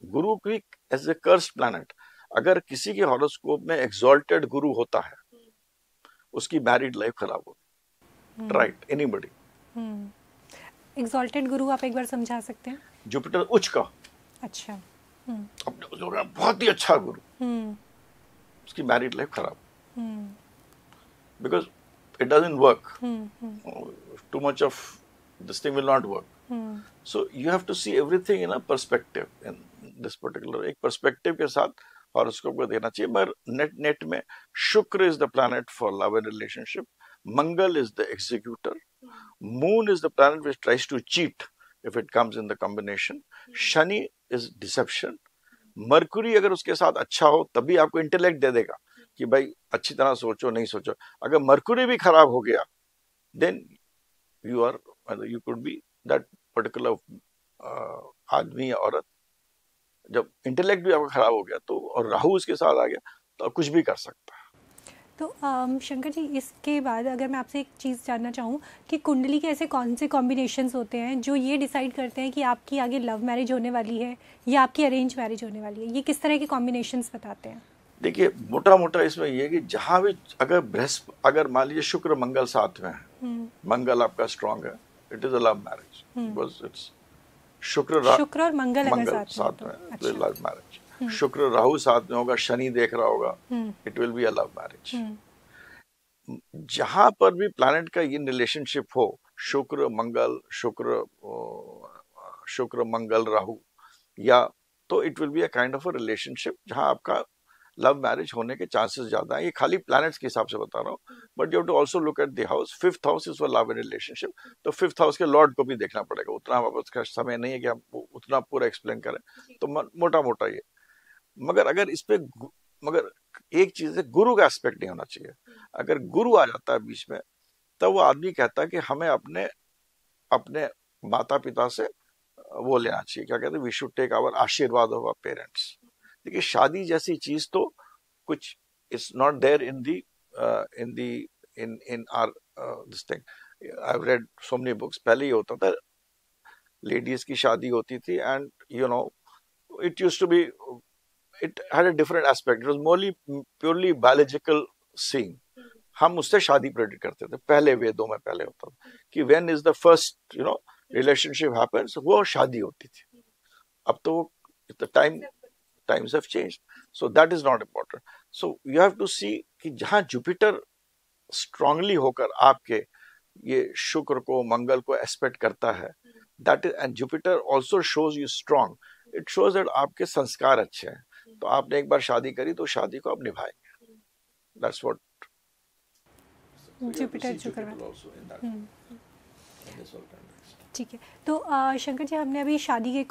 गुरु की as a curse planet, अगर किसी के हॉरोस्कोप में एक्सॉल्टेड गुरु होता है, उसकी मैरिड लाइफ खराब होगी। Right, anybody. एग्जॉल्टेड गुरु आप एक बार समझा सकते हैं? जुपिटर उच्च का, अच्छा। अपने बहुत ही अच्छा गुरु, उसकी मैरिड लाइफ खराब, because it doesn't work, too much of this thing will not work. So you have to see everything in a perspective, in this particular एक पर्सपेक्टिव के साथ हॉरोस्कोप को देना चाहिए। मगर नेट में शुक्र is the planet for love and relationship, Mangal is the executor, moon is the planet which tries to cheat if it comes in the combination, Shani is deception, Mercury अगर उसके साथ अच्छा हो तभी आपको इंटेलेक्ट दे देगा कि भाई अच्छी तरह सोचो, नहीं सोचो। अगर मरकुरी भी खराब हो गया, then you could be that particular आदमी या औरत, जब इंटेलेक्ट भी आपका खराब हो गया तो, और राहु उसके साथ आ गया तो कुछ भी कर सकता है। तो शंकर जी, इसके बाद अगर मैं आपसे एक चीज़ जानना चाहूँ कि कुंडली के ऐसे कौन से कॉम्बिनेशंस होते हैं जो ये डिसाइड करते हैं कि आपकी आगे लव मैरिज होने वाली है या आपकी अरेंज मैरिज होने वाली है? ये किस तरह के कॉम्बिनेशंस बताते हैं? देखिए, मोटा मोटा इसमें ये कि जहाँ भी अगर मान लीजिए शुक्र मंगल साथ में है, मंगल आपका स्ट्रांग है, it is a love marriage, because it's शुक्र और मंगल साथ में, तो लव मैरिज। शुक्र राहु साथ में होगा, शनि देख रहा होगा, it will be a love marriage. जहां पर भी प्लैनेट का ये रिलेशनशिप हो, शुक्र मंगल राहु, या तो it will be a kind of a relationship जहां आपका लव मैरिज होने के चांसेस ज्यादा है। ये खाली प्लैनेट्स के हिसाब से बता रहा हूँ, but you have to also look at the house. 5th house is for love and relationship, तो 5th हाउस के लॉर्ड को भी देखना पड़ेगा। उतना उसका समय नहीं है कि हम उतना पूरा एक्सप्लेन करें, तो मोटा मोटा ये। मगर अगर इस पे मगर एक चीज है, गुरु का एस्पेक्ट नहीं होना चाहिए। अगर गुरु आ जाता है बीच में, तब वो आदमी कहता है कि हमें अपने माता पिता से वो लेना चाहिए, क्या कहते हैं, वी शुड टेक आवर आशीर्वाद ऑफ आवर पेरेंट्स। देखिए, शादी जैसी चीज तो कुछ it's not there in our this thing. I have read so many books. पहले ही होता था, लेडीज की शादी होती थी, and you know it used to be, it had a different aspect. It was purely biological seeing. हम उससे शादी प्रेडिक्ट करते थे। पहले वेदों में पहले होता था कि when is the first relationship happens, वो शादी होती थी। अब तो the times have changed, so that is not important. So you have to see कि जहाँ जुपिटर स्ट्रांगली होकर आपके ये शुक्र को मंगल को एस्पेक्ट करता है, that is, and Jupiter also shows you strong. It shows that आपके संस्कार अच्छे हैं, तो आपने एक बार शादी करी तो शादी को आप निभाएंगे। That's what जुपिटर जो करवा। ठीक है, तो शंकर जी, हमने अभी शादी के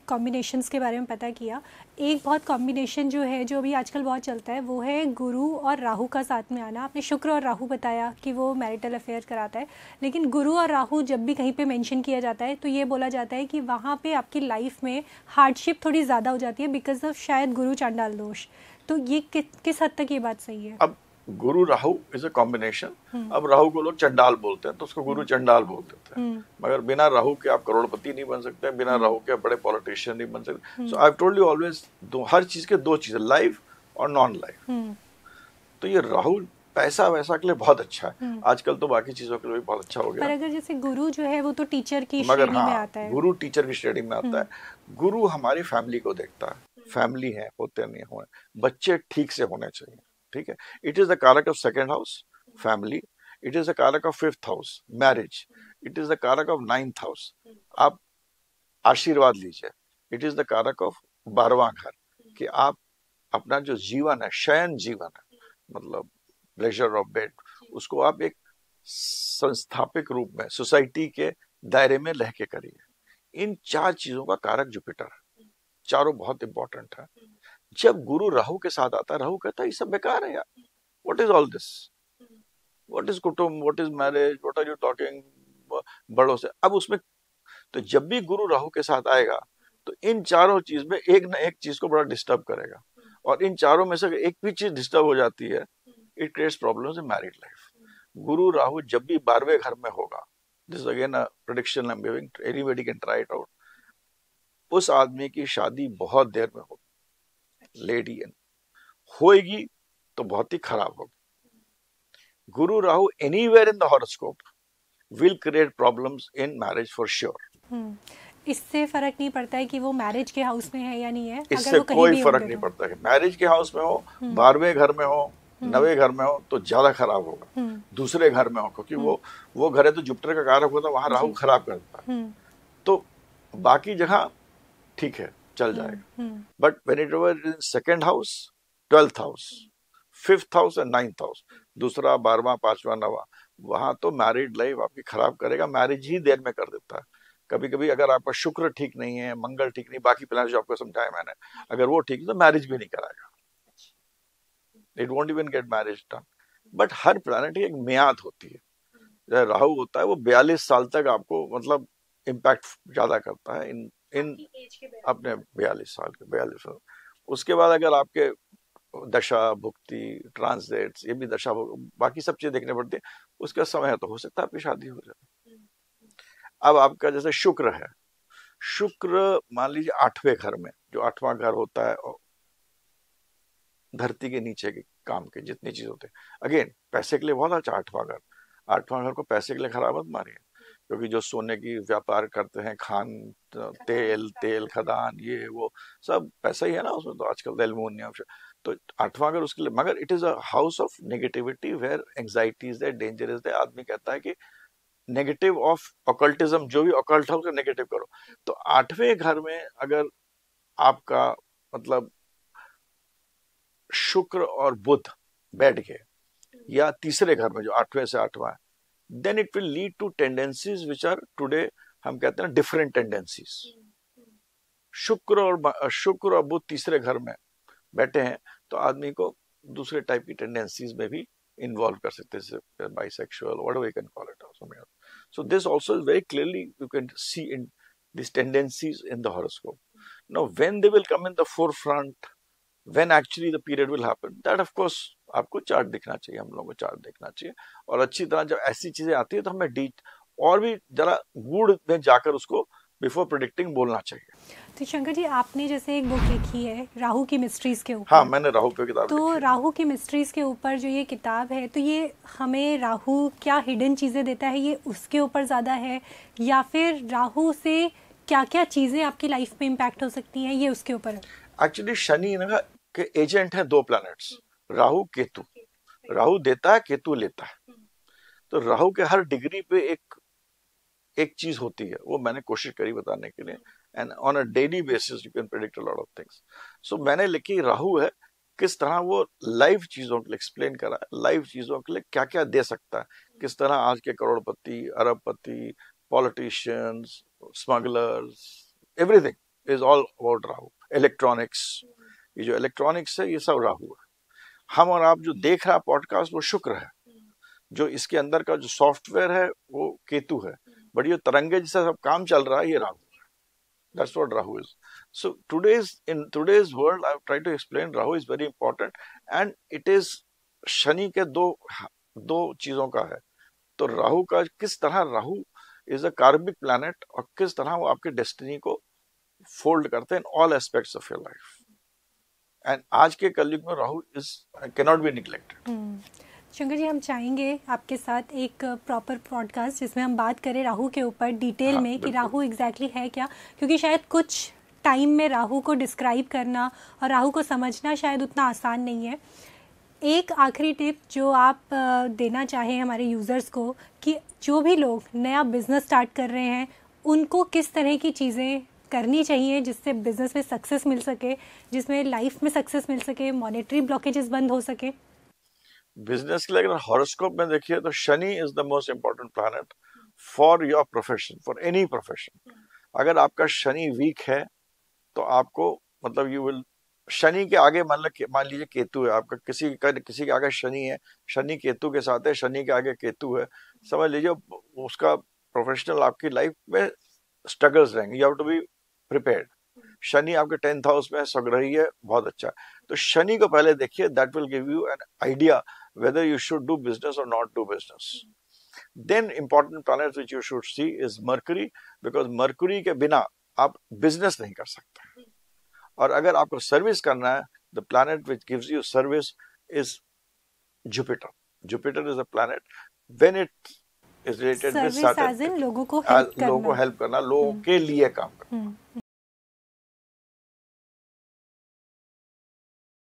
कॉम्बिनेशंस के बारे में पता किया। एक बहुत कॉम्बिनेशन जो है, जो अभी आजकल बहुत चलता है, वो है गुरु और राहु का साथ में आना। आपने शुक्र और राहु बताया कि वो मैरिटल अफेयर कराता है, लेकिन गुरु और राहु जब भी कहीं पे मेंशन किया जाता है तो ये बोला जाता है कि वहाँ पे आपकी लाइफ में हार्डशिप थोड़ी ज़्यादा हो जाती है बिकॉज ऑफ शायद गुरु चांडाल दोष। तो ये किस हद तक ये बात सही है? अब गुरु राहु इज अ कॉम्बिनेशन। अब राहु को लोग चंडाल बोलते हैं, तो उसको गुरु चंडाल बोल देते हैं। मगर बिना राहु के आप करोड़पति नहीं बन सकते, बिना राहु के आप बड़े पॉलिटिशियन नहीं बन सकते। So I have told you always, हर चीज के दो चीजें, लाइफ और नॉन लाइफ। तो ये राहु पैसा वैसा के लिए बहुत अच्छा है, आजकल तो बाकी चीजों के लिए भी बहुत अच्छा हो गया। पर अगर जैसे गुरु जो है वो तो टीचर की श्रेणी में आता है। गुरु टीचर की श्रेणी में आता है। गुरु हमारी फैमिली को देखता है, फैमिली है, होते नहीं होने, बच्चे ठीक से होने चाहिए, ठीक है। इट इज द कारक of 2nd house, family. It is the कारक of 5th house, marriage. It is the कारक ऑफ 9th हाउस, आप आशीर्वाद लीजिए। इट इज द कारक ऑफ 12वां घर, कि आप अपना जो जीवन है, शयन जीवन है, मतलब प्लेजर ऑफ बेड, उसको आप एक संस्थापिक रूप में सोसाइटी के दायरे में रह के करिए। इन 4 चीजों का कारक जुपिटर है, चारों बहुत इंपॉर्टेंट है। जब गुरु राहु के साथ आता है, राहु कहता है ये सब बेकार है यार, what is all this, what is कुटुंब, what is marriage, what are you talking बड़ों से। अब उसमें तो जब भी गुरु राहु के साथ आएगा तो इन चारों चीज में एक ना एक चीज को बड़ा डिस्टर्ब करेगा, और इन चारों में से एक भी चीज डिस्टर्ब हो जाती है, it creates problems in married life. गुरु राहु जब भी 12वें घर में होगा, this again a prediction I am giving, anybody can try it out, उस आदमी की शादी बहुत देर में होगी, लेडी होएगी तो बहुत ही खराब होगी। Guru Rahu anywhere in the horoscope will create problems in marriage for sure. इससे फर्क नहीं पड़ता है कि वो मैरिज के हाउस में है या नहीं है, अगर इससे वो कहीं कोई भी फर्क होंगे नहीं तो। पड़ता है मैरिज के हाउस में हो, 12वें घर में हो, 9वें घर में हो तो ज्यादा खराब होगा, दूसरे घर में हो, क्योंकि वो घर है तो जुपिटर का कारक होता है, वहां राहु खराब करता है। तो बाकी जगह ठीक है, चल जाएगा। But when it were in second house, 12th house, 5th house and 9th house, दूसरा, 12वां, 5वां, 9वां, वहां तो मैरिड लाइफ आपकी खराब करेगा, मैरिज ही देर में कर देता है। कभी कभी अगर आपका शुक्र ठीक नहीं है, मंगल ठीक नहीं, बाकी प्लान जो आपको समझाया मैंने, अगर वो ठीक है तो मैरिज भी नहीं कराएगा, it won't even get marriage done. But her planet की एक मियाद होती है। जैसे राहु होता है वो 42 साल तक आपको मतलब इम्पैक्ट ज्यादा करता है इन इन अपने 42 साल के 42 साल। उसके बाद अगर आपके दशा भुक्ति ट्रांसलेट्स ये भी दशा बाकी सब चीजें देखने पड़ती है, उसका समय है तो हो सकता है आपकी शादी हो जाए। अब आपका जैसे शुक्र है, शुक्र मान लीजिए 8वें घर में, जो 8वां घर होता है धरती के नीचे के काम के जितनी चीज होते हैं, अगेन पैसे के लिए बहुत अच्छा 8वां घर को पैसे के लिए खराब मत मानिए, क्योंकि जो सोने की व्यापार करते हैं, खान तेल खदान ये वो सब पैसा ही है ना उसमें, तो आजकल एल्युमिनियम, तो 8वां घर उसके लिए, मगर it is a house of negativity where anxiety is there, danger is there. आदमी कहता है कि नेगेटिव ऑफ ऑकल्टिज्म, जो भी ऑकल्ट है उसका नेगेटिव करो। तो 8वें घर में अगर आपका मतलब शुक्र और बुध बैठ गए, या तीसरे घर में जो 8वें से 8वां है, then it will lead to tendencies which are today हम कहते हैं different tendencies। शुक्र और बुध तीसरे घर में बैठे हैं तो आदमी को दूसरे टाइप की टेंडेंसीज में भी इन्वॉल्व कर सकते हैं, bisexual, whatever you can call it, or something else. So this also is very clearly you can see in these tendencies in the horoscope. Now when they will come in the forefront, when actually the period will happen, that of course आपको chart देखना चाहिए, हम लोगों को chart देखना चाहिए, और अच्छी तरह जब ऐसी चीजें आती है तो हमें डीट और भी जरा गूढ़ में जाकर उसको बिफोर प्रेडिक्टिंग बोलना चाहिए। तो शंकर जी, आपने जैसे एक बुक लिखी है राहु की मिस्ट्रीज के ऊपर। हाँ, मैंने राहु पे किताब तो लिखी है। राहु की मिस्ट्रीज के ऊपर जो ये किताब है, तो ये हमें राहु क्या हिडन चीजें देता है, ये उसके ऊपर ज्यादा है, या फिर राहु से क्या क्या चीजें आपकी लाइफ में इम्पैक्ट हो सकती हैं, ये उसके ऊपर है? एक्चुअली शनि ना के एजेंट हैं 2 प्लैनेट्स, राहु केतु। राहु देता है, केतु लेता है। तो राहु के हर डिग्री पे एक चीज होती है, वो मैंने कोशिश करी बताने के लिए, and on a daily basis you can predict a lot of things. So मैंने लिखी राहु है, किस तरह वो लाइव चीजों के लिए एक्सप्लेन करा, लाइव चीजों के लिए क्या क्या दे सकता है, किस तरह आज के करोड़पति, अरबपति, politicians, smugglers, everything is all about Rahu. Electronics, ये जो इलेक्ट्रॉनिक्स है ये सब राहु है। हम और आप जो देख रहा पॉडकास्ट वो शुक्र है, जो इसके अंदर का जो सॉफ्टवेयर है वो केतु है, बट ये तरंगे जैसा सब काम चल रहा है ये राहु है। That's what Rahu is. So in today's world I've tried to explain Rahu is very important, and it is Shani के दो चीजों का है। तो राहु का किस तरह, राहु इज अ कार्मिक प्लैनेट, और किस तरह वो आपके डेस्टिनी को फोल्ड करते हैं in all aspects of your life. And आज के कलयुग में Rahu is can not be neglected. Shankar ji, हम चाहेंगे आपके साथ एक प्रॉपर पॉडकास्ट जिसमें हम बात करें राहु के ऊपर डिटेल में कि राहु एग्जैक्टली है क्या, क्योंकि शायद कुछ टाइम में राहु को डिस्क्राइब करना और राहु को समझना शायद उतना आसान नहीं है। एक आखिरी टिप जो आप देना चाहें हमारे यूज़र्स को, कि जो भी लोग नया बिजनेस स्टार्ट कर रहे हैं उनको किस तरह की चीज़ें करनी चाहिए जिससे बिजनेस में सक्सेस मिल सके, जिसमें लाइफ में सक्सेस मिल सके, मॉनेटरी ब्लॉकेजेस बंद हो सके। बिजनेस के लिए अगर हॉरोस्कोप में देखिए तो Shani is the most important planet for your profession, for any profession. अगर आपका शनि वीक है तो आपको मतलब यू विल, शनि के आगे मान लीजिए केतु है आपका, किसी के आगे शनि है, शनि केतु के साथ है, शनि के आगे केतु है, समझ लीजिए उसका प्रोफेशनल आपकी लाइफ में स्ट्रगल्स रहेंगे। You have to be prepared. Shani आपके 10th हाउस में स्वग्रही है, बहुत अच्छा है। तो शनि को पहले देखिए, that will give you an idea whether you should do business or not do business. Then important planets which you should see is Mercury, because Mercury के बिना आप बिजनेस नहीं कर सकते। और अगर आपको सर्विस करना है, the planet which gives you service is Jupiter. Jupiter is a planet when it is related with service as in certain लोगों को हेल्प लोगों को करना। हेल्प करना, लोगों के लिए काम करना।